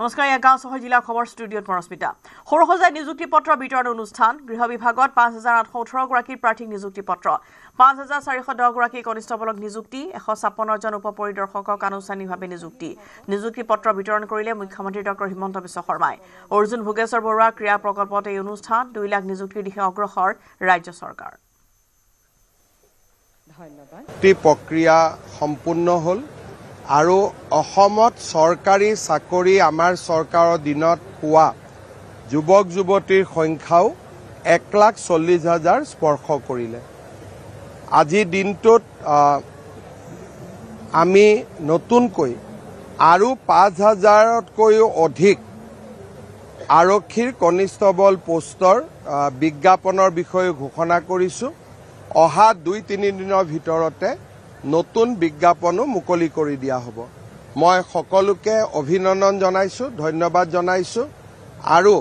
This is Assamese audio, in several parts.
নমস্কাৰ গাঁও চহৰ জিলা খবৰ ষ্টুডিঅ'ত পৰস্মিতা সৰহজাই নিযুক্তি পত্ৰ বিতৰণ অনুষ্ঠান গৃহ বিভাগত 5818 গৰাকী প্ৰাৰ্থীক নিযুক্তি পত্ৰ 5410 গৰাকী কনিষ্টবলক নিযুক্তি 156 জন উপপৰিদৰ্শকক আনুষ্ঠানিকভাৱে নিযুক্তি পত্ৰ বিতৰণ কৰিলে মুখ্যমন্ত্ৰী ডক্টৰ হিমন্ত বিশ্ব শৰ্মাই অৰ্জুন ভোগেশ্বৰ বৰুৱা ক্ৰিয়া প্ৰকল্পত এই অনুষ্ঠান 2 লাখ নিযুক্তিৰ দিশে অগ্ৰসৰ ৰাজ্য চৰকাৰ ধন্যবাদ প্ৰক্ৰিয়া সম্পূৰ্ণ হল আৰু অসমত চৰকাৰী চাকৰি আমাৰ চৰকাৰৰ দিনত পোৱা যুৱক যুৱতীৰ সংখ্যাও 1,40,000 স্পৰ্শ কৰিলে আজি দিনটোত আমি নতুনকৈ আৰু 5,000তকৈও অধিক আৰক্ষীৰ কনিষ্টবল পোষ্টৰ বিজ্ঞাপনৰ বিষয়ে ঘোষণা কৰিছো অহা 2-3 দিনৰ ভিতৰতে নতুন বিজ্ঞাপনো মুকলি কৰি দিয়া হ'ব মই সকলোকে অভিনন্দন জনাইছো ধন্যবাদ জনাইছো আৰু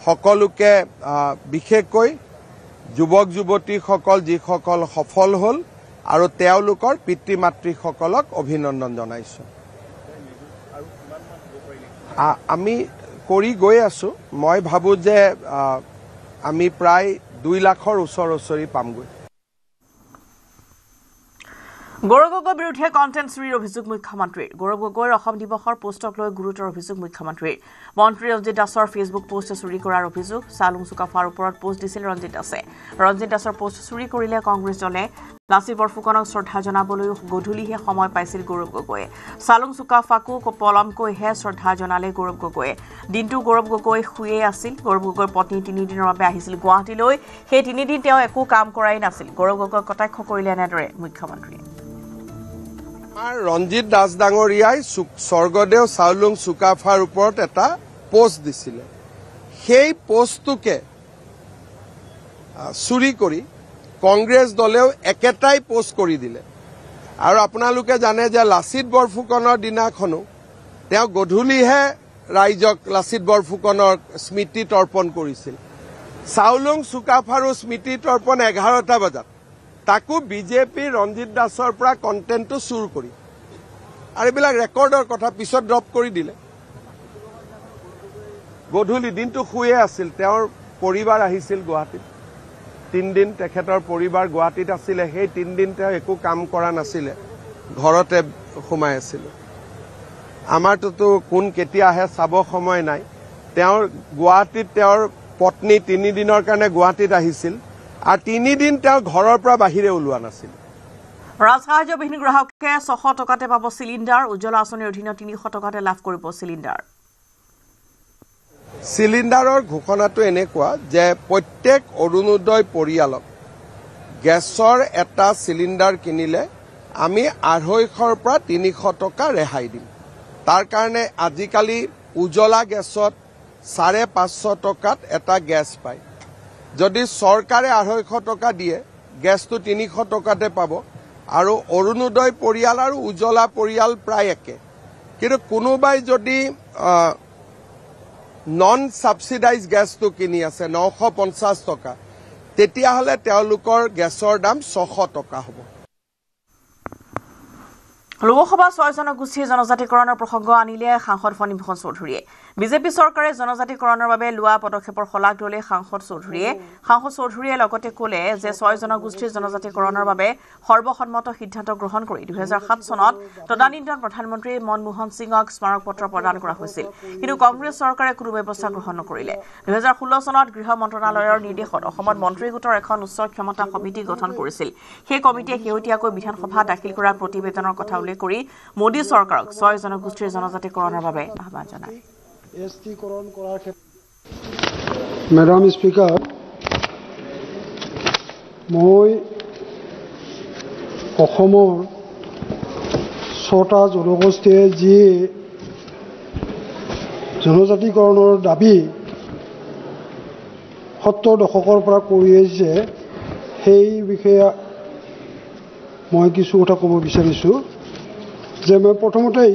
সকলোকে বিশেষকৈ যুৱক যুৱতীসকল যিসকল সফল হ'ল আৰু তেওঁলোকৰ পিতৃ মাতৃসকলক অভিনন্দন জনাইছো আমি কৰি গৈ আছো মই ভাবো যে আমি প্ৰায় 2 লাখৰ ওচৰ পামগৈ গৌৰৱ গগৈৰ বিৰুদ্ধে কণ্টেণ্ট চুৰিৰ অভিযোগ মুখ্যমন্ত্ৰীৰ গৌৰৱ গগৈৰ অসম দিৱসৰ পোষ্টক লৈ গুৰুতৰ অভিযোগ মুখ্যমন্ত্ৰীৰ মন্ত্ৰী ৰঞ্জিত দাসৰ ফেচবুক পোষ্ট চুৰি কৰাৰ অভিযোগ চালুং চুকাফাৰ ওপৰত পোষ্ট দিছিল ৰঞ্জিত দাসৰ পোষ্ট চুৰি কৰিলে কংগ্ৰেছ দলে লাচিত বৰফুকনক শ্ৰদ্ধা জনাবলৈ গধূলিহে সময় পাইছিল গৌৰৱ গগৈয়ে চালুং চুকাফাকো পলমকৈহে শ্ৰদ্ধা জনালে গৌৰৱ গগৈয়ে দিনটো গৌৰৱ গগৈ শুয়ে আছিল গৌৰৱ গগৈৰ পত্নী 3 দিনৰ বাবে আহিছিল গুৱাহাটীলৈ সেই 3 দিন তেওঁ একো কাম কৰাই নাছিল গৌৰৱ গগৈক কটাক্ষ কৰিলে এনেদৰে মুখ্যমন্ত্ৰীয়ে ৰঞ্জিত দাস ডাঙৰীয়াই স্বৰ্গদেউ চাউলুং চুকাফাৰ ওপৰত এটা পোষ্ট দিছিলে সেই পোষ্টটোকে চুৰি কৰি কংগ্ৰেছ দলেও একেটাই পোষ্ট কৰি দিলে আৰু আপোনালোকে জানে যে লাচিত বৰফুকনৰ দিনাখনো তেওঁ গধূলিহে ৰাইজক লাচিত বৰফুকনৰ স্মৃতি তৰ্পণ কৰিছিল চাউলুং চুকাফাৰো স্মৃতি তৰ্পণ 11টা বজাত তাকো বিজেপি ৰঞ্জিত দাসৰ পৰা কণ্টেণ্টটো চুৰ কৰি আৰু এইবিলাক ৰেকৰ্ডৰ কথা পিছত ড্ৰপ কৰি দিলে গধূলি দিনটো শুয়ে আছিল তেওঁৰ পৰিবাৰ আহিছিল গুৱাহাটীত 3 দিন তেখেতৰ পৰিবাৰ গুৱাহাটীত আছিল সেই 3 দিন তেওঁ একো কাম কৰা নাছিল ঘৰতে সোমাই আছিল আমাৰতো কোন কেতিয়া আহে চাব সময় নাই তেওঁৰ গুৱাহাটীত তেওঁৰ পত্নী 3 দিনৰ কাৰণে গুৱাহাটীত আহিছিল আৰু 3 দিন তেওঁ ঘৰৰ পৰা বাহিৰে ওলোৱা নাছিল ৰাজসাহায্য বিহীন গ্ৰাহকে 600 টকাতে পাব চিলিণ্ডাৰ উজ্জ্বলা আঁচনিৰ অধীনত 300 টকাতে লাভ কৰিব চিলিণ্ডাৰৰ ঘোষণাটো এনেকুৱা যে প্ৰত্যেক অৰুণোদয় পৰিয়ালক গেছৰ এটা চিলিণ্ডাৰ কিনিলে আমি 250ৰ পৰা 300 টকা ৰেহাই দিম তাৰ কাৰণে আজিকালি উজ্জ্বলা গেছত 550 টকাত এটা গেছ পায় যদি চৰকাৰে 250 টকা দিয়ে গেছটো 300 টকাতে পাব আৰু অৰুণোদয় পৰিয়াল আৰু উজ্জ্বলা পৰিয়াল প্ৰায় একে কিন্তু কোনোবাই যদি নন সাবসিডাইজ গেছটো কিনি আছে 950 টকা তেতিয়াহলে তেওঁলোকৰ গেছৰ দাম 600 টকা হ'ব লোকসভা 6 জনগোষ্ঠীৰ জনজাতিকৰণৰ প্ৰসংগ আনিলে সাংসদ ফণীভূষণ চৌধুৰীয়ে বিজেপি চৰকাৰে জনজাতিকৰণৰ বাবে লোৱা পদক্ষেপৰ শলাগ ল'লে সাংসদ চৌধুৰীয়ে লগতে ক'লে যে 6 জনগোষ্ঠীৰ জনজাতিকৰণৰ বাবে সৰ্বসন্মত সিদ্ধান্ত গ্ৰহণ কৰি 2007 চনত তদানীন্তন প্ৰধানমন্ত্ৰী মনমোহন সিঙক স্মাৰক পত্ৰ প্ৰদান কৰা হৈছিল কিন্তু কংগ্ৰেছ চৰকাৰে কোনো ব্যৱস্থা গ্ৰহণ নকৰিলে 2016 চনত গৃহ মন্ত্ৰণালয়ৰ নিৰ্দেশত অসমত মন্ত্ৰী গোটৰ এখন উচ্চ ক্ষমতা সমিতি গঠন কৰিছিল সেই কমিটিয়ে শেহতীয়াকৈ বিধানসভা দাখিল কৰা প্ৰতিবেদনৰ কথা কৰি মোদী চৰকাৰক 6 জনগোষ্ঠীৰ জনজাতিকৰণৰ বাবে আহ্বান জনায় এছটিকৰণ কৰাৰ মেডাম স্পিকাৰ মই অসমৰ 6টা জনগোষ্ঠীয়ে যি জনজাতিকৰণৰ দাবী 70 দশকৰ পৰা কৰি আহিছে সেই বিষয়ে মই কিছু কথা ক'ব বিচাৰিছোঁ যে মই প্ৰথমতেই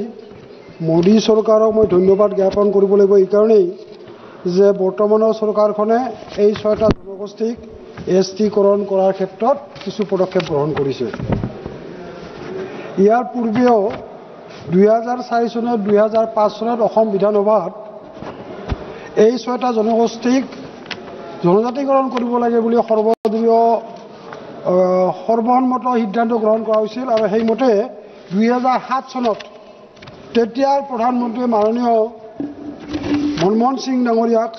মোদী চৰকাৰক মই ধন্যবাদ জ্ঞাপন কৰিব লাগিব এই কাৰণেই যে বৰ্তমানৰ চৰকাৰখনে এই 6টা জনগোষ্ঠীক এছটিকৰণ কৰাৰ ক্ষেত্ৰত কিছু পদক্ষেপ গ্ৰহণ কৰিছে ইয়াৰ পূৰ্বেও 2004 চনত 2005 চনত অসম বিধানসভাত এই 6টা জনগোষ্ঠীক জনজাতিকৰণ কৰিব লাগে বুলি সৰ্বসন্মত সিদ্ধান্ত গ্ৰহণ কৰা হৈছিল আৰু সেইমতে 2007 চনত তেতিয়াৰ প্ৰধানমন্ত্ৰী মাননীয় মনমোহন সিং ডাঙৰীয়াক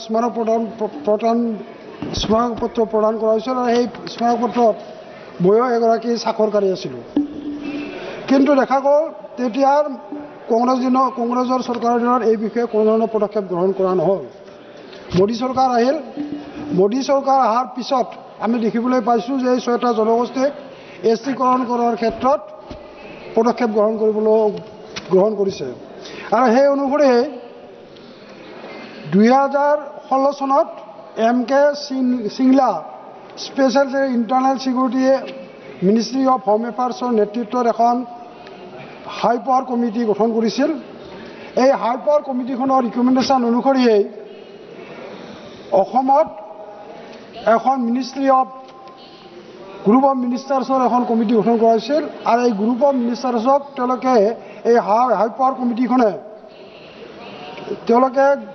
স্মাৰকপত্ৰ প্ৰদান কৰা হৈছিল আৰু সেই স্মাৰকপত্ৰত ময়ো এগৰাকী স্বাক্ষৰকাৰী আছিলোঁ। কিন্তু দেখা গ'ল তেতিয়াৰ কংগ্ৰেছৰ চৰকাৰৰ দিনত এই বিষয়ে কোনো ধৰণৰ পদক্ষেপ গ্ৰহণ কৰা নহ'ল। মোদী চৰকাৰ আহিল। মোদী চৰকাৰ অহাৰ পিছত আমি দেখিবলৈ পাইছোঁ যে এই 6টা জনগোষ্ঠীক এছটিকৰণ কৰাৰ ক্ষেত্ৰত পদক্ষেপ গ্ৰহণ কৰিছে আৰু সেই অনুসৰি 2016 চনত MK Singla special internal security ministry of home এফেয়াৰ্ছৰ নেতৃত্বত এখন হাই পাৱাৰ কমিটি গঠন কৰিছিল। এই হাই পাৱাৰ কমিটিখনৰ ৰিকমেণ্ডেশ্যন অনুসৰিয়ে অসমত এখন গ্ৰুপ অফ মিনিষ্টাৰ্ছৰ এখন কমিটি গঠন কৰা হৈছিল আৰু এই গ্ৰুপ অফ মিনিষ্টাৰ্ছক তেওঁলোকে এই হাই পাৱাৰ কমিটিখনে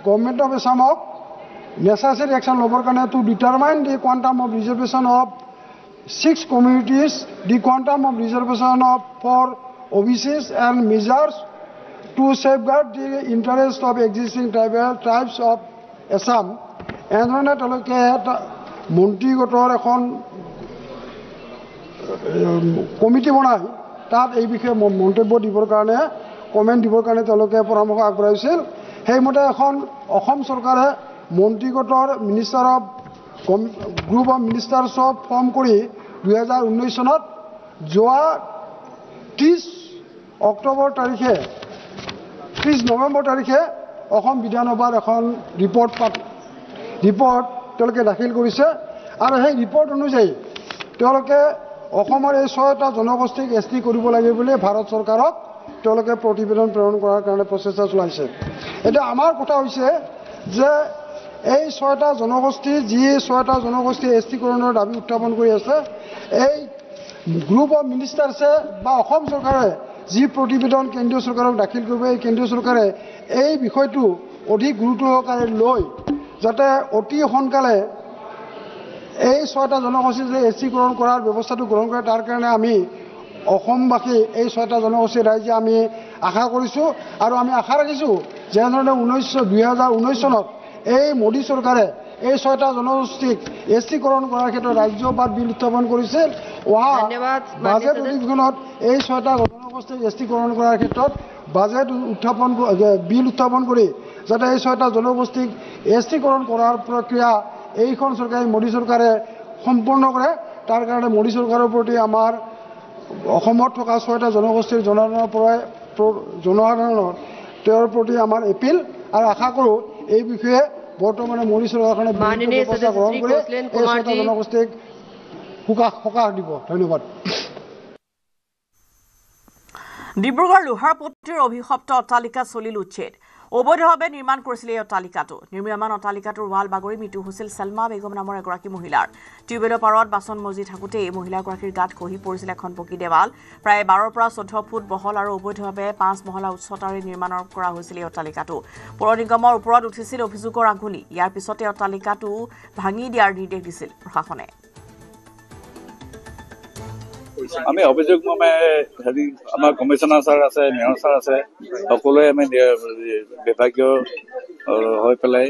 গভৰ্ণমেণ্ট অফ আছামক নেচেচাৰী একশ্যন ল'বৰ কাৰণে to determine the quantum of reservation of 6 communities, the quantum of reservation for OBCs and measures to safeguard the interest of existing tribes of Assam. এনেধৰণে তেওঁলোকে মন্ত্ৰীগোটৰ এখন কমিটি বনাই তাত এই বিষয়ে মন্তব্য দিবৰ কাৰণে কমেণ্ট দিবৰ কাৰণে তেওঁলোকে পৰামৰ্শ আগবঢ়াইছিল। সেইমতে এখন অসম চৰকাৰে মন্ত্ৰীগোটৰ গ্ৰুপ অফ মিনিষ্টাৰ্ছক ফৰ্ম কৰি 2019 চনত যোৱা 30 নৱেম্বৰ তাৰিখে অসম বিধানসভাত এখন ৰিপৰ্ট তেওঁলোকে দাখিল কৰিছে আৰু সেই ৰিপৰ্ট অনুযায়ী তেওঁলোকে অসমৰ এই 6টা জনগোষ্ঠীক এছটি কৰিব লাগে বুলি ভাৰত চৰকাৰক তেওঁলোকে প্ৰতিবেদন প্ৰেৰণ কৰাৰ কাৰণে প্ৰচেষ্টা চলাইছে। এতিয়া আমাৰ কথা হৈছে যে এই 6টা জনগোষ্ঠী এছটিকৰণৰ দাবী উত্থাপন কৰি আছে, এই গ্ৰুপ অফ মিনিষ্টাৰ্ছে বা অসম চৰকাৰে যি প্ৰতিবেদন কেন্দ্ৰীয় চৰকাৰক দাখিল কৰিব, এই কেন্দ্ৰীয় চৰকাৰে এই বিষয়টো অধিক গুৰুত্ব সহকাৰে লৈ যাতে অতি সোনকালে এই 6টা জনগোষ্ঠী এছটিকৰণ কৰাৰ ব্যৱস্থাটো গ্ৰহণ কৰে তাৰ কাৰণে আমি অসমবাসী এই 6টা জনগোষ্ঠীৰ ৰাইজে আমি আশা কৰিছোঁ আৰু আমি আশা ৰাখিছোঁ যেনেধৰণে 2019 চনত এই মোদী চৰকাৰে এই 6টা জনগোষ্ঠীক এছটিকৰণ কৰাৰ ক্ষেত্ৰত ৰাজ্যসভাত বিল উত্থাপন কৰিছিল। বাজেট অধিৱেশনত এই 6টা জনগোষ্ঠীক এছটিকৰণ কৰাৰ ক্ষেত্ৰত বিল উত্থাপন কৰি যাতে এই 6টা জনগোষ্ঠীক এছটিকৰণ কৰাৰ প্ৰক্ৰিয়া এইখন চৰকাৰে মোদী চৰকাৰে সম্পূৰ্ণ কৰে। তাৰ কাৰণে মোদী চৰকাৰৰ প্ৰতি আমাৰ অসমত থকা 6টা জনগোষ্ঠীৰ জনসাধাৰণৰ তেওঁৰ প্ৰতি আমাৰ এপিল আৰু আশা কৰোঁ এই বিষয়ে বৰ্তমানে মোদী চৰকাৰখনে ব্যৱস্থা গ্ৰহণ কৰি এই 6টা জনগোষ্ঠীক সকাহ দিব। ধন্যবাদ। ডিব্ৰুগড় লোহাৰপট্টিৰ অভিশপ্ত অট্টালিকা চলিল উচ্ছেদ। অবৈধভাৱে নিৰ্মাণ কৰিছিল এই অট্টালিকাটো। নিৰ্মীয়মান অট্টালিকাটোৰ ৱাল বাগৰি মৃত্যু হৈছিল চেলমা বেগম নামৰ এগৰাকী মহিলাৰ। টিউবেলৰ পাৰত বাচন মজি থাকোঁতেই মহিলাগৰাকীৰ গাত খহি পৰিছিল এখন পকী দেৱাল। প্ৰায় 12 পৰা 14 ফুট বহল আৰু অবৈধভাৱে 5 মহলা উচ্চতাৰে নিৰ্মাণ কৰা হৈছিল এই অট্টালিকাটো। পৌৰ নিগমৰ ওপৰত উঠিছিল অভিযোগৰ আঙুলি। ইয়াৰ পিছতে অট্টালিকাটো ভাঙি দিয়াৰ নিৰ্দেশ দিছিল প্ৰশাসনে। আমি অভিযোগ আমাৰ কমিশনাৰ ছাৰ আছে, মেয়ৰ ছাৰ আছে, সকলোৱে আমি বিভাগীয় হৈ পেলাই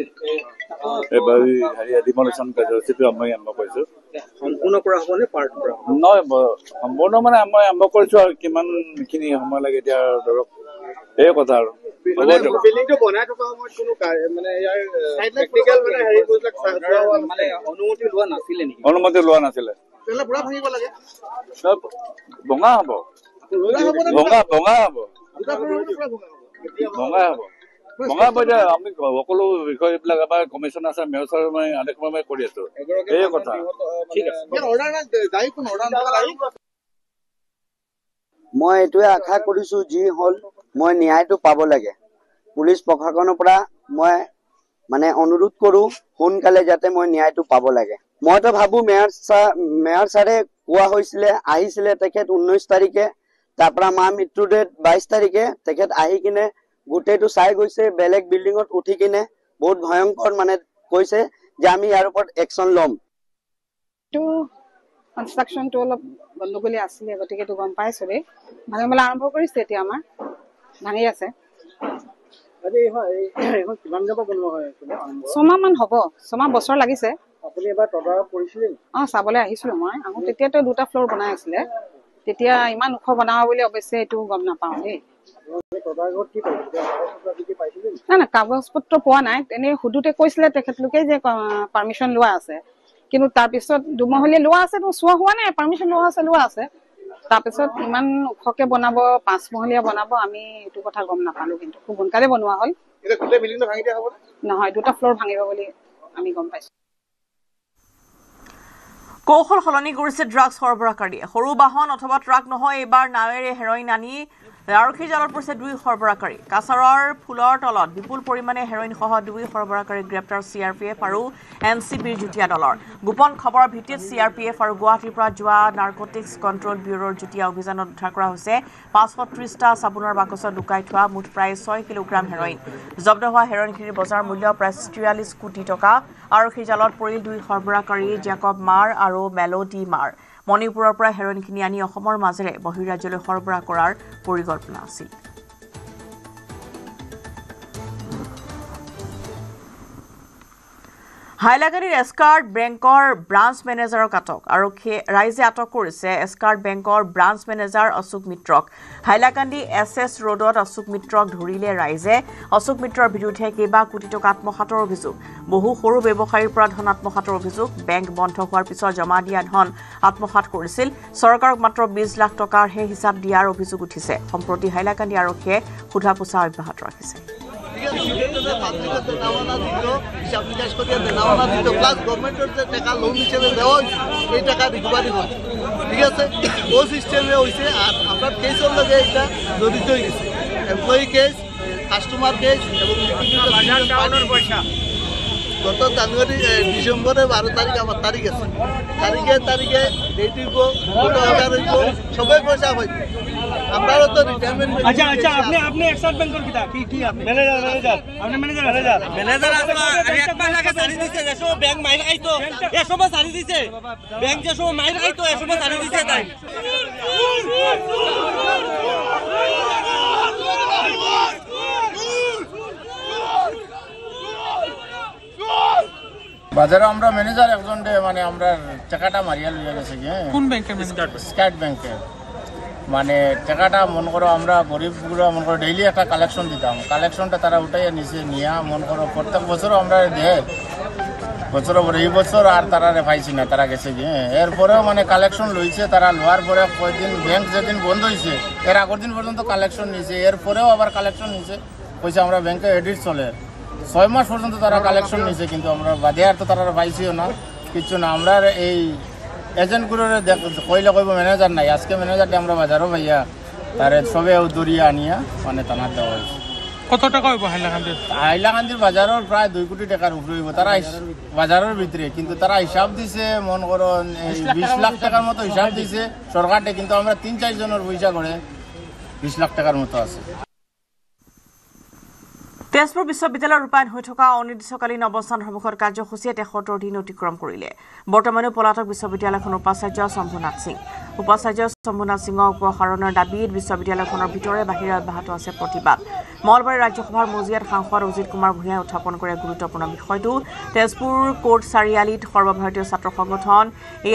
ডিমলিউশ্যন কাৰ্যসূচীটো আমি আৰম্ভ কৰিছো। সম্পূৰ্ণ কৰা হ'ব নে পাৰ্ট কৰা হ'ব? নহয়, সম্পূৰ্ণ মানে মই আৰম্ভ কৰিছো আৰু কিমানখিনি সময় লাগে এতিয়া ধৰক এই কথা আৰু বিল্ডিংটো বনাই থকা সময়ত কোনো মানে ইয়াৰ টেকনিকেল মানে অনুমতি লোৱা নাছিলে নেকি? অনুমতি লোৱা নাছিলে। পুৰা ভাঙিব লাগে, ভঙা হ'ব, ভঙা হ'ব। এতিয়া আমি সকলো বিষয়বিলাক আমাৰ কমিশনাৰ ছাৰ, মেয়ৰ ছাৰ মই আদেশমৰ্মে কৰি আছো এই কথা। মই এইটোৱে আশা কৰিছো যি হ'ল মই ন্যায়টো পাব লাগে। পুলিচ প্ৰশাসনৰ পৰা মই মানে অনুৰোধ কৰো সোনকালে যাতে মই ন্যায়টো পাব লাগে। মইতো ভাবো মেয়ৰ ছাৰে কোৱা হৈছিলে, আহিছিলে তেখেত 19 তাৰিখে, তাৰ পৰা মা মৃত্যুৰ ডেট 22 তাৰিখে তেখেত আহি কিনে গোটেইটো চাই গৈছে, বেলেগ বিল্ডিঙত উঠি কিনে বহুত ভয়ংকৰ মানে কৈছে যে আমি ইয়াৰ ওপৰত একশ্যন ল'ম। কনষ্ট্ৰাকশ্যনটো অলপ গণ্ডগোলী আছিলে, গতিকে এইটো গম পাই চবেই ভাঙিবলৈ আৰম্ভ কৰিছে। এতিয়া আমাৰ ভাঙি আছে। 6 মাহ মান হ'ব, 6 মাহ বছৰ লাগিছে। আপুনি এবাৰ তদাৰক কৰিছিলে? চাবলৈ আহিছিলোঁ মই। তেতিয়াতো 2টা ফ্ল'ৰ বনাই আছিলে। তেতিয়া ইমান ওখ বনাব বুলি অৱশ্যে এইটো গম নাপাওঁ দেই। না কাগজ পত্ৰ পোৱা নাই। এনেই সুধোতে কৈছিলে তেখেতলোকে যে পাৰ্মিশ্যন লোৱা আছে, কিন্তু তাৰপিছত 2 মহলীয়া লোৱা আছে, চোৱা হোৱা নাই। পাৰ্মিশ্যন লোৱা আছে। তাৰপিছত ইমান ওখকে বনাব, 5 মহলীয়া বনাব, আমি এইটো কথা গম নাপালো। কিন্তু খুব সোনকালে বনোৱা হ'ল। নহয়, 2টা ফ্ল'ৰ ভাঙিব বুলি আমি গম পাইছোঁ। কৌশল সলনি কৰিছে ড্ৰাগছ সৰবৰাহকাৰীয়ে। সৰু বাহন অথবা ট্ৰাক নহয়, এইবাৰ নাৱেৰে হেৰইন আনি আৰক্ষীৰ জালত পৰিছে 2 সৰবৰাহকাৰী। কাছাৰৰ ফুলৰ তলত বিপুল পৰিমাণে হেৰইনসহ 2 সৰবৰাহকাৰী গ্ৰেপ্তাৰ CRPF আৰু NCBৰ যুটীয়া দলৰ। গোপন খবৰৰ ভিত্তিত CRPF আৰু গুৱাহাটীৰ পৰা যোৱা নাৰ্কটিক্স কণ্ট্ৰল ব্যুৰোৰ যুটীয়া অভিযানত উদ্ধাৰ কৰা হৈছে 530টা চাবোনৰ বাকচত লুকাই থোৱা মুঠ প্ৰায় 6 কিলোগ্ৰাম হেৰইন। জব্দ হোৱা হেৰইনখিনিৰ বজাৰ মূল্য প্ৰায় 43 কোটি টকা। আৰক্ষীৰ জালত পৰিল 2 সৰবৰাহকাৰী, জেকব মাৰ আৰু মেলোডি মাৰ। মণিপুৰৰ পৰা হেৰইনখিনি আনি অসমৰ মাজেৰে বহিৰাজ্যলৈ সৰবৰাহ কৰাৰ পৰিকল্পনা আছিল। হাইলাকান্দিৰ এস্কাৰ্ট বেংকৰ ব্ৰাঞ্চ মেনেজাৰক আটক। আৰক্ষীয়ে ৰাইজে আটক কৰিছে এস্কাৰ্ট বেংকৰ ব্ৰাঞ্চ মেনেজাৰ অশোক মিত্ৰক। হাইলাকান্দি SS ৰোডত অশোক মিত্ৰক ধৰিলে ৰাইজে। অশোক মিত্ৰৰ বিৰুদ্ধে কেইবা কোটি টকা আত্মসাতৰ অভিযোগ। বহু সৰু ব্যৱসায়ীৰ পৰা ধন আত্মসাতৰ অভিযোগ। বেংক বন্ধ হোৱাৰ পিছত জমা দিয়া ধন আত্মসাত কৰিছিল। চৰকাৰক মাত্ৰ 20 লাখ টকাৰহে হিচাপ দিয়াৰ অভিযোগ উঠিছে। সম্প্ৰতি হাইলাকান্দি আৰক্ষীয়ে সোধা পোছা অব্যাহত ৰাখিছে। প্লাস গভর্নমেন্টের যে টাকা লোন হিসেবে দেওয়া হয়েছে এই টাকা রিকভারি হচ্ছে, ঠিক আছে। ও সিস্টেমে হয়েছে। আর আপনার কেসের লগে এটা জড়িত হয়ে গেছে, এমপ্লয়ি কেস, কাস্টমার কেস এবং গত জানুয়ারি ডিসেম্বরে 12 তারিখ আমার তারিখ আছে। তারিখে ডেট হইব, ফটো অর্ডার হইব, সবাই পয়সা হইব। আমরাও তো রিটায়ারমেন্ট। আচ্ছা আপনি এক্সাইড ব্যাংকের কি আপনি ম্যানেজার আপনি ম্যানেজার এক মাস আগে সারি দিছে, যে সব ব্যাংক মাইর খাইতো এ সময় সারি দিছে। ব্যাংক যে সময় মাইর খাইতো এ সময় সারি দিছে। তাই বাজারে আমরা ম্যানেজার একজন মানে আমরা টাকাটা মারিয়া লইয়া গেছে কি। কোন ব্যাংকের? স্কার্ট ব্যাংকে। মানে টাকাটা মনে করো আমরা গরিবগুলো মনে করো ডেইলি একটা কালেকশন দিতাম। কালেকশনটা তারা উঠাইয়া নিচে নিয়ে মনে করো প্রত্যেক বছরও আমরা দেয় বছরও পরে এই বছর আর তারা পাইছি না, তারা গেছে কি। এরপরেও মানে কালেকশন লইছে। তারা লোয়ার পরে কয়েকদিন ব্যাংক যেদিন বন্ধ হয়েছে এর আগের দিন পর্যন্ত কালেকশন নিয়েছে। এরপরেও আবার কালেকশন নিয়েছে, কইছে আমরা ব্যাংকে এডিট চলে। 6 মাস পর্যন্ত তারা কালেকশন নিয়েছে, কিন্তু আমরা বাদে আর তো তারা পাইছিও না, কিচ্ছু না। আমরা এই এজেন্টগুলোর কইলে কইব ম্যানেজার নাই। আজকে ম্যানেজারটা আমরা বাজারও ভাইয়া তারে সবে দরিয়া আনিয়া মানে টানার দেওয়া হয়েছে। কত টাকা হইব হাইলাকান্দির? হাইলাকান্দির বাজারের প্রায় 2 কোটি টাকার উপরে হইব তারা বাজারের ভিতরে। কিন্তু তারা হিসাব দিছে মনে করো 20 লাখ টাকার মতো হিসাব দিছে সরকারটা, কিন্তু আমরা 3-4 জনের পয়সা করে 20 লাখ টাকার মতো আছে। তেজপুৰ বিশ্ববিদ্যালয়ৰ ৰূপায়ণ হৈ থকা অনিৰ্দিষ্টকালীন অৱস্থান সন্মুখত কাৰ্যসূচীয়ে 73 দিন অতিক্ৰম কৰিলে। বৰ্তমানে পলাতক বিশ্ববিদ্যালয়খনৰ উপাচাৰ্য শম্ভুনাথ সিং। উপাচাৰ্য শম্ভুনাথ সিঙক উপসাৰণৰ দাবীত বিশ্ববিদ্যালয়খনৰ ভিতৰে বাহিৰে অব্যাহত আছে প্ৰতিবাদ। মঙলবাৰে ৰাজ্যসভাৰ মজিয়াত সাংসদ অজিত কুমাৰ ভূঞাই উত্থাপন কৰে গুৰুত্বপূৰ্ণ বিষয়টো। তেজপুৰ কোৰ্ট চাৰিআলিত সৰ্বভাৰতীয় ছাত্ৰ সংগঠন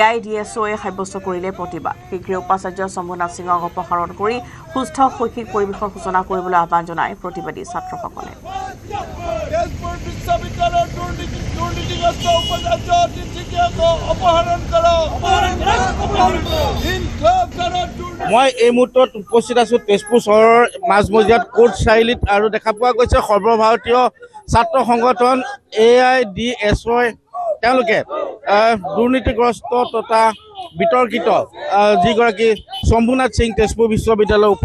AIDSOয়ে সাব্যস্ত কৰিলে প্ৰতিবাদ। শীঘ্ৰে উপাচাৰ্য শম্ভুনাথ সিঙক অপসাৰণ কৰি সুস্থ শৈক্ষিক পৰিৱেশৰ সূচনা কৰিবলৈ আহ্বান জনায় প্ৰতিবাদী ছাত্ৰসকলে। মই এই মুহূৰ্তত উপস্থিত আছো তেজপুৰ চহৰৰ মাজমজিয়াত কোৰ্ট চাৰিআলিত, আৰু দেখা পোৱা গৈছে সৰ্বভাৰতীয় ছাত্ৰ সংগঠন AIDSO তেওঁলোকে দুৰ্নীতিগ্ৰস্ত তথা বিতৰ্কিত যিগৰাকী শম্ভুনাথ সিং তেজপুৰ বিশ্ববিদ্যালয়ৰ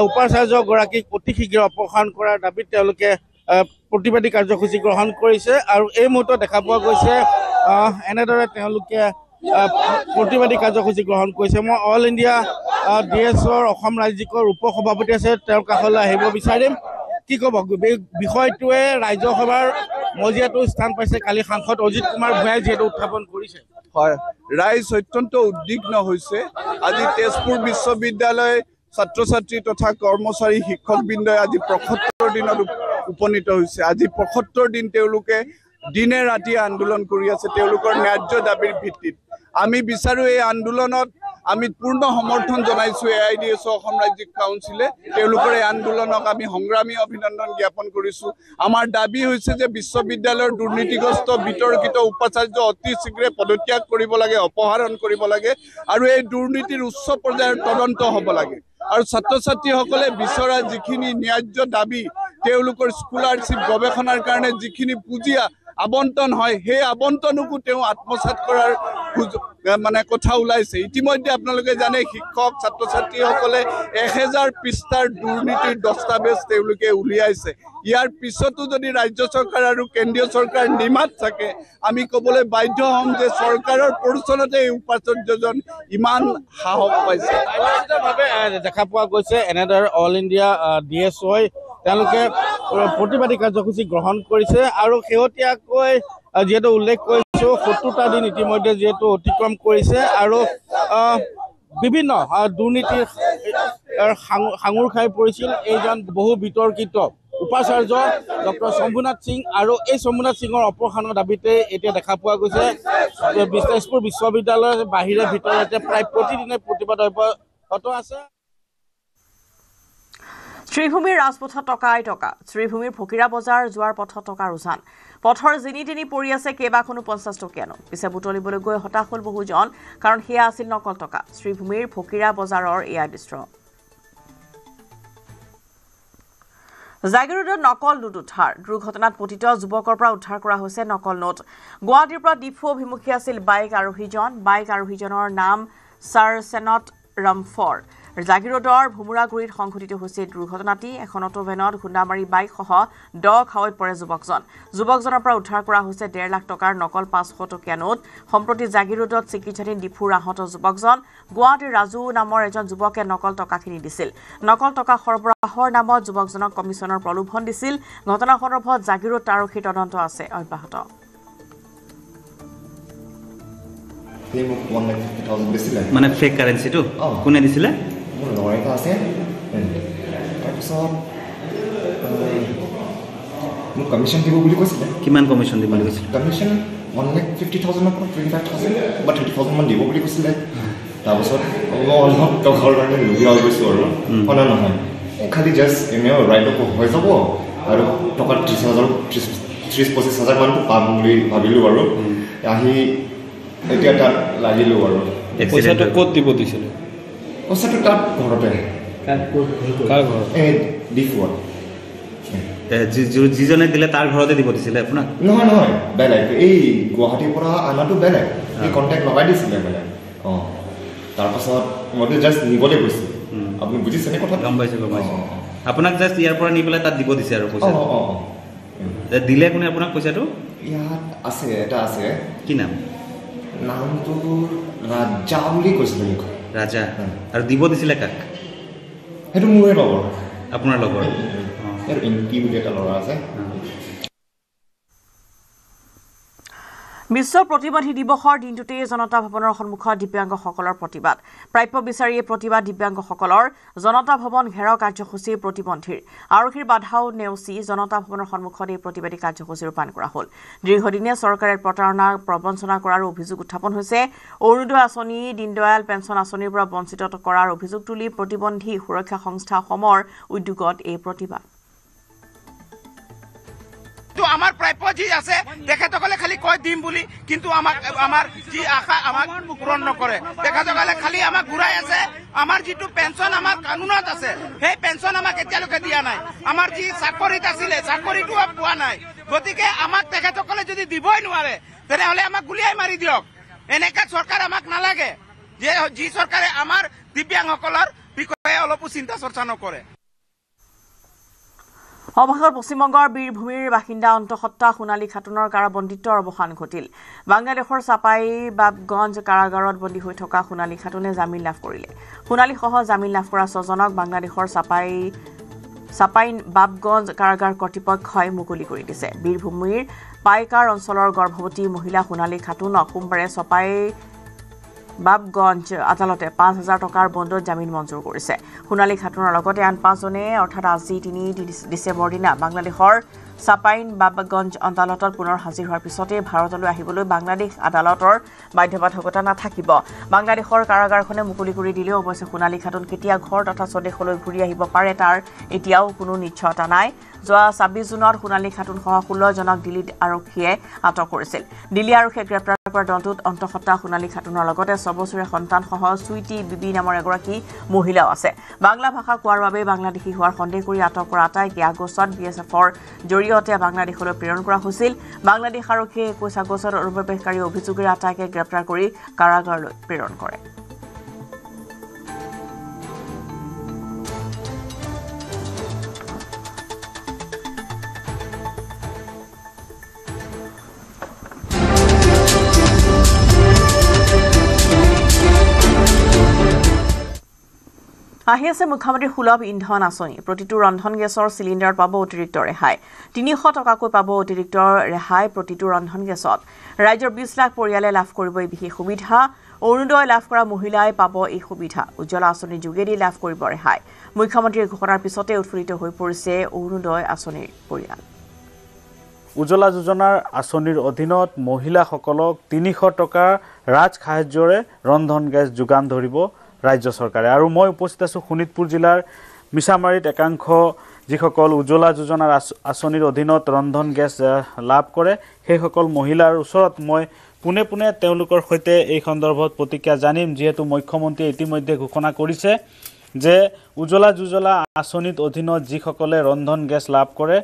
উপাচাৰ্যগৰাকীক অতি শীঘ্ৰে অপসাৰণ কৰাৰ দাবীত তেওঁলোকে প্ৰতিবাদী কাৰ্যসূচী গ্ৰহণ কৰিছে। আৰু এই মুহূৰ্তত দেখা পোৱা গৈছে এনেদৰে তেওঁলোকে প্ৰতিবাদী কাৰ্যসূচী গ্ৰহণ কৰিছে। মই অল ইণ্ডিয়া DSOৰ অসম ৰাজ্যিকৰ উপ সভাপতি আছে, তেওঁৰ কাষলৈ আহিব বিচাৰিম। কি ক'ব বিষয়টোৱে ৰাজ্যসভাৰ মজিয়াটো স্থান পাইছে কালি সাংসদ অজিত কুমাৰ ভূঞাই যিহেতু উত্থাপন কৰিছে হয় ৰাইজ অত্যন্ত উদ্বিগ্ন হৈছে আজি তেজপুৰ বিশ্ববিদ্যালয় ছাত্ৰ ছাত্ৰী তথা কৰ্মচাৰী শিক্ষকবৃন্দই আজি ৭৫ দিনত উপনীত হৈছে আজি ৭৫ দিন তেওঁলোকে দিনে ৰাতি আন্দোলন কৰি আছে তেওঁলোকৰ ন্যায্য দাবীৰ ভিত্তিত আমি বিচাৰো এই আন্দোলনত আমি পূৰ্ণ সমৰ্থন জনাইছো AIDS অসম ৰাজ্যিক কাউন্সিলে তেওঁলোকৰ এই আন্দোলনক আমি সংগ্ৰামী অভিনন্দন জ্ঞাপন কৰিছো আমাৰ দাবী হৈছে যে বিশ্ববিদ্যালয়ৰ দুৰ্নীতিগ্ৰস্ত বিতৰ্কিত উপাচাৰ্য অতি শীঘ্ৰে পদত্যাগ কৰিব লাগে অপসাৰণ কৰিব লাগে আৰু এই দুৰ্নীতিৰ উচ্চ পৰ্যায়ৰ তদন্ত হ'ব লাগে আৰু ছাত্ৰ ছাত্ৰীসকলে বিচৰা যিখিনি ন্যায্য দাবী তেওঁলোকৰ স্কলাৰশ্বিপ গৱেষণাৰ কাৰণে যিখিনি পুঁজি আবণ্টন হয় সেই আবণ্টনকো তেওঁ আত্মসাৎ কৰাৰ মানে কথা ওলাইছে ইতিমধ্যে আপোনালোকে জানে শিক্ষক ছাত্ৰ ছাত্ৰীসকলে 1000 পৃষ্ঠাৰ দুৰ্নীতিৰ দস্তাবেজ তেওঁলোকে উলিয়াইছে ইয়াৰ পিছতো যদি ৰাজ্য চৰকাৰ আৰু কেন্দ্ৰীয় চৰকাৰ নিমাত থাকে আমি ক'বলৈ বাধ্য হ'ম যে চৰকাৰৰ পৰিচালনাতে এই উপাচাৰ্যজন ইমান সাহস পাইছে দেখা পোৱা গৈছে এনেদৰে অল ইণ্ডিয়া DSOই তেওঁলোকে প্ৰতিবাদী কাৰ্যসূচী গ্ৰহণ কৰিছে আৰু শেহতীয়াকৈ যিহেতু উল্লেখ কৰিছো ৭০টা দিন ইতিমধ্যে যিহেতু অতিক্ৰম কৰিছে আৰু বিভিন্ন দুৰ্নীতিৰ সাঙুৰ খাই পৰিছিল এইজন বহু বিতৰ্কিত উপাচাৰ্য ডক্টৰ শম্ভুনাথ সিং আৰু এই শম্ভুনাথ সিঙৰ অপসাৰণৰ দাবীতে এতিয়া দেখা পোৱা গৈছে তেজপুৰ বিশ্ববিদ্যালয়ৰ বাহিৰে ভিতৰতে প্ৰায় প্ৰতিদিনে প্ৰতিবাদ অব্যাহত আছে শ্ৰীভূমিৰ ৰাজপথত টকাই টকা শ্ৰীভূমিৰ ফকিৰা বজাৰ যোৱাৰ পথত টকাৰ উজান পথৰ জিনি তিনি পৰি আছে কেইবাখনো 50 টকীয়া নোট পিছে বুটলিবলৈ গৈ হতাশ হ'ল বহুজন কাৰণ সেয়া আছিল নকল টকা শ্ৰীভূমিৰ ফকিৰা বজাৰৰ এয়া দৃশ্য জাগিৰোডত নকল নোট উদ্ধাৰ দুৰ্ঘটনাত পতিত যুৱকৰ পৰা উদ্ধাৰ কৰা হৈছে নকল নোট গুৱাহাটীৰ পৰা ডিফু অভিমুখী আছিল বাইক আৰোহীজনৰ নাম চাৰচেনত ৰামফৰ জাগিৰোডৰ ভুমুৰাগুৰিত সংঘটিত হৈছে দুৰ্ঘটনাটি এখন অটোভেনত খুন্দামাৰী বাইক সহ দ খাৱৈত পৰে যুৱকজনৰ পৰা উদ্ধাৰ কৰা হৈছে 1.5 লাখ টকাৰ নকল 500 টকীয়া নোট সম্প্ৰতি জাগিৰোডত চিকিৎসাধীন ডিফুৰ আহত যুৱকজন গুৱাহাটীৰ ৰাজু নামৰ এজন যুৱকে নকল টকাখিনি দিছিল নকল টকা সৰবৰাহৰ নামত যুৱকজনক কমিছনৰ প্ৰলোভন দিছিল ঘটনা সন্দৰ্ভত জাগিৰোড আৰক্ষীৰ তদন্ত আছে অব্যাহত মানে ফেক কাৰেন্সিটো কোনে দিছিলে মোৰ লগৰ এটা আছে তাৰপিছত মোক কমিশ্যন দিব বুলি কৈছিলে কিমান কমিশ্যন দিব বুলি কৈছিলে কমিশ্যন 1,50,000 পৰা 25,000 বা 30,000 মান দিব বুলি কৈছিলে তাৰপিছত মই অলপ টকাৰ কাৰণে লোভীয়া হৈ গৈছোঁ আৰু শুনা নহয় খালি জাষ্ট এনেও ৰাইড আপ হৈ যাব আৰু টকা 30,000-25,000 মানটো পাম বুলি ভাবিলোঁ আৰু আহি এতিয়া তাত লাগিলোঁ আৰু পইচাটো ক'ত দিব দিছিলে পইচাটো তাত ঘৰতে কাৰ ঘৰ এই ডিফুত যিজনে দিলে তাৰ ঘৰতে দিব দিছিলে আপোনাক নহয় বেলেগ এই গুৱাহাটীৰ পৰা আনাটো বেলেগ এই কণ্টেক্ট লগাই দিছিলে বেলেগ তাৰপাছত মইতো জাষ্ট নিবলৈ গৈছোঁ আপুনি বুজিছেনে কথা গম পাইছোঁ আপোনাক জাষ্ট ইয়াৰ পৰা নি পেলাই তাত দিব দিছে আৰু পইচা দিলে কোনে আপোনাক পইচাটো ইয়াত আছে এটা আছে কি নামটো ৰাজা বুলি কৈছিলে মোক ৰাজা আৰু দিব দিছিলে কাক সেইটো মোৰে লগৰ আপোনাৰ লগৰ ইনকি বুলি এটা ল'ৰা আছে বিশ্ব প্ৰতিবাদী দিৱসৰ দিনটোতে জনতা ভৱনৰ সন্মুখত দিব্যাংগসকলৰ প্ৰতিবাদ প্ৰাপ্য বিচাৰিয়ে প্ৰতিবাদ দিব্যাংগসকলৰ জনতা ভৱন ঘেৰাও কাৰ্যসূচীৰ প্ৰতিবন্ধীৰ আৰক্ষীৰ বাধাও নেওচি জনতা ভৱনৰ সন্মুখত এই প্ৰতিবাদী কাৰ্যসূচী ৰূপায়ণ কৰা হ'ল দীৰ্ঘদিনীয়া চৰকাৰে প্ৰবঞ্চনা কৰাৰ অভিযোগ উত্থাপন হৈছে অৰুণোদয় আঁচনি দীনদয়াল পেঞ্চন আঁচনিৰ পৰা বঞ্চিত কৰাৰ অভিযোগ তুলি প্ৰতিবন্ধী সুৰক্ষা সংস্থা অসমৰ উদ্যোগত এই প্ৰতিবাদ আমাৰ প্ৰাপ্য যি আছে তেখেতসকলে খালি কয় দিম বুলি কিন্তু আমাৰ যি আশা আমাক পূৰণ নকৰে তেখেতসকলে খালি আমাক ঘূৰাই আছে আমাৰ যিটো পেঞ্চন আমাৰ কানুনত আছে সেই পেঞ্চন আমাক এতিয়ালৈকে দিয়া নাই আমাৰ যি চাকৰিত আছিলে চাকৰিটো পোৱা নাই গতিকে আমাক তেখেতসকলে যদি দিবই নোৱাৰে তেনেহ'লে আমাক গুলিয়াই মাৰি দিয়ক এনেকা চৰকাৰ আমাক নালাগে যে যি চৰকাৰে আমাৰ দিব্যাংগসকলৰ বিষয়ে অলপো চিন্তা চৰ্চা নকৰে অৱশেষত পশ্চিমবংগৰ বীৰভূমিৰ বাসিন্দা অন্তঃসত্ত্বা সোণালী খাতুনৰ কাৰাবন্দীত্বৰ অৱসান ঘটিল বাংলাদেশৰ চাপাইবাবগঞ্জ কাৰাগাৰত বন্দী হৈ থকা সোণালী খাতুনে জামিন লাভ কৰিলে সোণালীসহ জামিন লাভ কৰা 6জনক বাংলাদেশৰ চাপাইন বাবগঞ্জ কাৰাগাৰ কৰ্তৃপক্ষই মুকলি কৰি দিছে বীৰভূমিৰ পাইকাৰ অঞ্চলৰ গৰ্ভৱতী মহিলা সোণালী খাতুনক সোমবাৰে চাপাই বাবগঞ্জ আদালতে ৫,০০০ টকাৰ বণ্ডত জামিন মঞ্জুৰ কৰিছে সোণালী খাতুনৰ লগতে আন ৫জনে অৰ্থাৎ আজি ৩ ডিচেম্বৰ দিনা বাংলাদেশৰ চাপাইন বাবগঞ্জ আদালতত পুনৰ হাজিৰ হোৱাৰ পিছতে ভাৰতলৈ আহিবলৈ বাংলাদেশ আদালতৰ বাধ্যবাধকতা নাথাকিব বাংলাদেশৰ কাৰাগাৰখনে মুকলি কৰি দিলেও অৱশ্যে সোণালী খাতুন কেতিয়া ঘৰ তথা স্বদেশলৈ ঘূৰি আহিব পাৰে তাৰ এতিয়াও কোনো নিশ্চয়তা নাই যোৱা ২৬ জুনত সোণালী খাতুনসহ ১৬জনক দিল্লী আৰক্ষীয়ে আটক কৰিছিল দিল্লী আৰক্ষীয়ে গ্ৰেপ্তাৰ কৰা দলটোত অন্তঃসত্ত্বা সোণালী খাতুনৰ লগতে ৬ বছৰীয়া সন্তানসহ চুইটি বিবি নামৰ এগৰাকী মহিলাও আছে বাংলা ভাষা কোৱাৰ বাবে বাংলাদেশী হোৱাৰ সন্দেহ কৰি আটক কৰা আটাইকে আগষ্টত বিএছএফৰ জৰিয়তে বাংলাদেশলৈ প্ৰেৰণ কৰা হৈছিল বাংলাদেশ আৰক্ষীয়ে ২১ আগষ্টত অনুপ্ৰৱেশকাৰী অভিযোগেৰে আটাইকে গ্ৰেপ্তাৰ কৰি কাৰাগাৰলৈ প্ৰেৰণ কৰে আহি আছে মুখ্যমন্ত্ৰী সুলভ ইন্ধন আঁচনি প্ৰতিটো ৰন্ধন গেছৰ চিলিণ্ডাৰত পাব অতিৰিক্ত ৰেহাই ৩০০ টকাকৈ পাব অতিৰিক্ত ৰেহাই প্ৰতিটো ৰন্ধন গেছত ৰাজ্যৰ ২০ লাখ পৰিয়ালে লাভ কৰিব এই বিশেষ সুবিধা অৰুণোদয় লাভ কৰা মহিলাই পাব এই সুবিধা উজ্জ্বলা আঁচনিৰ যোগেদি লাভ কৰিব ৰেহাই মুখ্যমন্ত্ৰীৰ ঘোষণাৰ পিছতে উৎফুল্লিত হৈ পৰিছে অৰুণোদয় আঁচনিৰ পৰিয়াল উজ্জ্বলা যোজনাৰ আঁচনিৰ অধীনত মহিলাসকলক ৩০০ টকা ৰাজ সাহায্যৰে ৰন্ধন গেছ যোগান ধৰিব ৰাজ্য চৰকাৰে আৰু মই উপস্থিত আছো শোণিতপুৰ জিলাৰ মিছামাৰীত একাংশ যিসকল উজ্জ্বলা যোজনাৰ আঁচনিৰ অধীনত ৰন্ধন গেছ লাভ কৰে সেইসকল মহিলাৰ ওচৰত মই পুনে পুনে তেওঁলোকৰ সৈতে এই সন্দৰ্ভত প্ৰতিক্ৰিয়া জানিম যিহেতু মুখ্যমন্ত্ৰীয়ে ইতিমধ্যে ঘোষণা কৰিছে যে উজ্জ্বলা যোজনা আঁচনিৰ অধীনত যিসকলে ৰন্ধন গেছ লাভ কৰে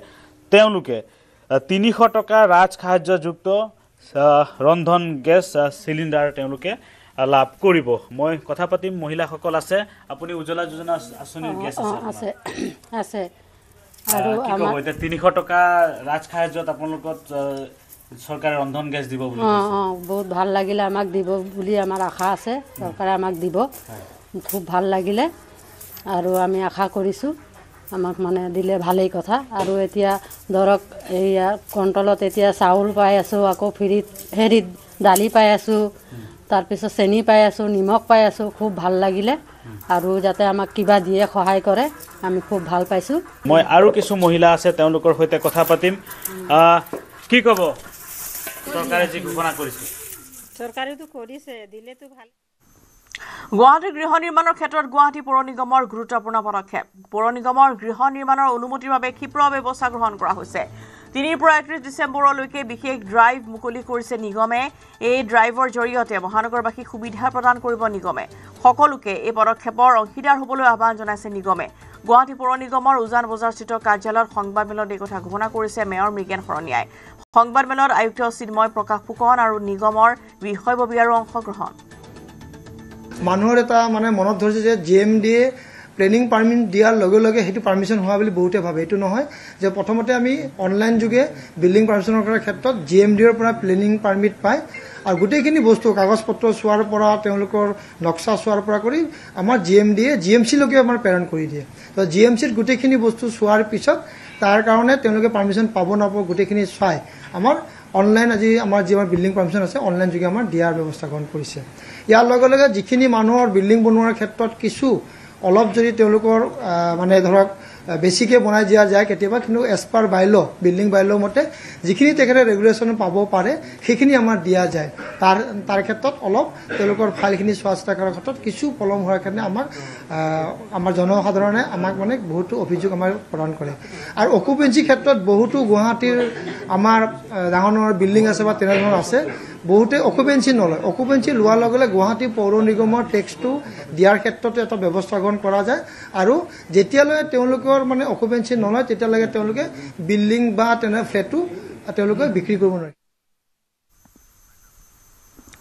তেওঁলোকে ৩০০ টকা ৰাজ সাহায্যযুক্ত ৰন্ধন গেছ চিলিণ্ডাৰ তেওঁলোকে লাভ কৰিব মই কথা পাতিম মহিলাসকল আছে আপুনি উজ্জ্বলা যোজনা আঁচনিৰ গেছ আছে আছে আৰু আমাৰ ৩০০ টকা ৰাজ সাহায্যত আপোনালোকক চৰকাৰে ৰন্ধন গেছ দিব বুলি বহুত ভাল লাগিলে আমাক দিব বুলি আমাৰ আশা আছে চৰকাৰে আমাক দিব খুব ভাল লাগিলে আৰু আমি আশা কৰিছোঁ আমাক মানে দিলে ভালেই কথা আৰু এতিয়া ধৰক এইয়া কণ্ট্ৰলত এতিয়া চাউল পাই আছোঁ আকৌ ফ্ৰীত হেৰিত দালি পাই আছোঁ তাৰপিছত চেনি পাই আছোঁ নিমখ পাই আছোঁ খুব ভাল লাগিলে আৰু যাতে আমাক কিবা দিয়ে সহায় কৰে আমি খুব ভাল পাইছোঁ মই আৰু কিছু মহিলা আছে তেওঁলোকৰ সৈতে কথা পাতিম কি ক'ব চৰকাৰে যি ঘোষণা কৰিছে চৰকাৰেতো কৰিছে দিলেতো ভাল গুৱাহাটী গৃহ নিৰ্মাণৰ ক্ষেত্ৰত গুৱাহাটী পৌৰ নিগমৰ গুৰুত্বপূৰ্ণ পদক্ষেপ পৌৰ নিগমৰ গৃহ নিৰ্মাণৰ অনুমতিৰ বাবে ক্ষীপ্ৰ ব্যৱস্থা গ্ৰহণ কৰা হৈছে ৩ পৰা ৩১ ডিচেম্বৰলৈকে বিশেষ ড্ৰাইভ মুকলি কৰিছে নিগমে এই ড্ৰাইভৰ জৰিয়তে মহানগৰবাসীক সুবিধা প্ৰদান কৰিব নিগমে সকলোকে এই পদক্ষেপৰ অংশীদাৰ হ'বলৈ আহ্বান জনাইছে নিগমে গুৱাহাটী পৌৰ নিগমৰ উজান বজাৰস্থিত কাৰ্যালয়ত সংবাদমেলত এই কথা ঘোষণা কৰিছে মেয়ৰ মৃগেন শৰণীয়াই সংবাদমেলত আয়ুক্ত চিন্ময় প্ৰকাশ ফুকন আৰু নিগমৰ বিষয়ববীয়াৰো অংশগ্ৰহণ মানুহৰ এটা মানে মনত ধৰিছে যে জিএমডিয়ে প্লেনিং পাৰ্মিট দিয়াৰ লগে লগে সেইটো পাৰ্মিশ্যন হোৱা বুলি বহুতে ভাবে এইটো নহয় যে প্ৰথমতে আমি অনলাইন যোগে বিল্ডিং পাৰ্মিশ্যনৰ ক্ষেত্ৰত জিএমডিৰ পৰা প্লেনিং পাৰ্মিট পায় আৰু গোটেইখিনি বস্তু কাগজ পত্ৰ চোৱাৰ পৰা তেওঁলোকৰ নক্সা চোৱাৰ পৰা কৰি আমাৰ জিএমডিয়ে জিএমচিলৈকে আমাৰ প্ৰেৰণ কৰি দিয়ে তো জিএমচিত গোটেইখিনি বস্তু চোৱাৰ পিছত তাৰ কাৰণে তেওঁলোকে পাৰ্মিশ্যন পাব নাপাব গোটেইখিনি চাই আমাৰ অনলাইন আজি আমাৰ যি আমাৰ বিল্ডিং পাৰ্মিশ্যন আছে অনলাইন যোগে আমাৰ দিয়াৰ ব্যৱস্থা গ্ৰহণ কৰিছে ইয়াৰ লগে লগে যিখিনি মানুহৰ বিল্ডিং বনোৱাৰ ক্ষেত্ৰত কিছু অলপ যদি তেওঁলোকৰ মানে ধৰক বেছিকৈ বনাই দিয়া যায় কেতিয়াবা কিন্তু এজ পাৰ বাইল বিল্ডিং বাইল মতে যিখিনি তেখেতে ৰেগুলেশ্যন পাব পাৰে সেইখিনি আমাৰ দিয়া যায় তাৰ ক্ষেত্ৰত অলপ তেওঁলোকৰ ফাইলখিনি চোৱা চিতা কৰাৰ ক্ষেত্ৰত কিছু পলম হোৱাৰ কাৰণে আমাৰ জনসাধাৰণে আমাক মানে বহুতো অভিযোগ আমাৰ প্ৰদান কৰে আৰু অকুপেঞ্চি ক্ষেত্ৰত বহুতো গুৱাহাটীৰ আমাৰ ডাঙৰ ডাঙৰ বিল্ডিং আছে বা তেনেধৰণৰ আছে বহুতে অকুপেঞ্চি নলয় অকুপেঞ্চি লোৱাৰ লগে লগে গুৱাহাটী পৌৰ নিগমৰ টেক্সটো দিয়াৰ ক্ষেত্ৰতে এটা ব্যৱস্থা গ্ৰহণ কৰা যায় আৰু যেতিয়ালৈ তেওঁলোকৰ মানে অকুপেঞ্চি নলয় তেতিয়ালৈকে তেওঁলোকে বিল্ডিং বা তেনে ফ্লেটটো তেওঁলোকে বিক্ৰী কৰিব নোৱাৰে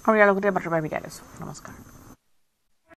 আৰু ইয়াৰ লগতে বাতৰি বিদায় লৈছোঁ নমস্কাৰ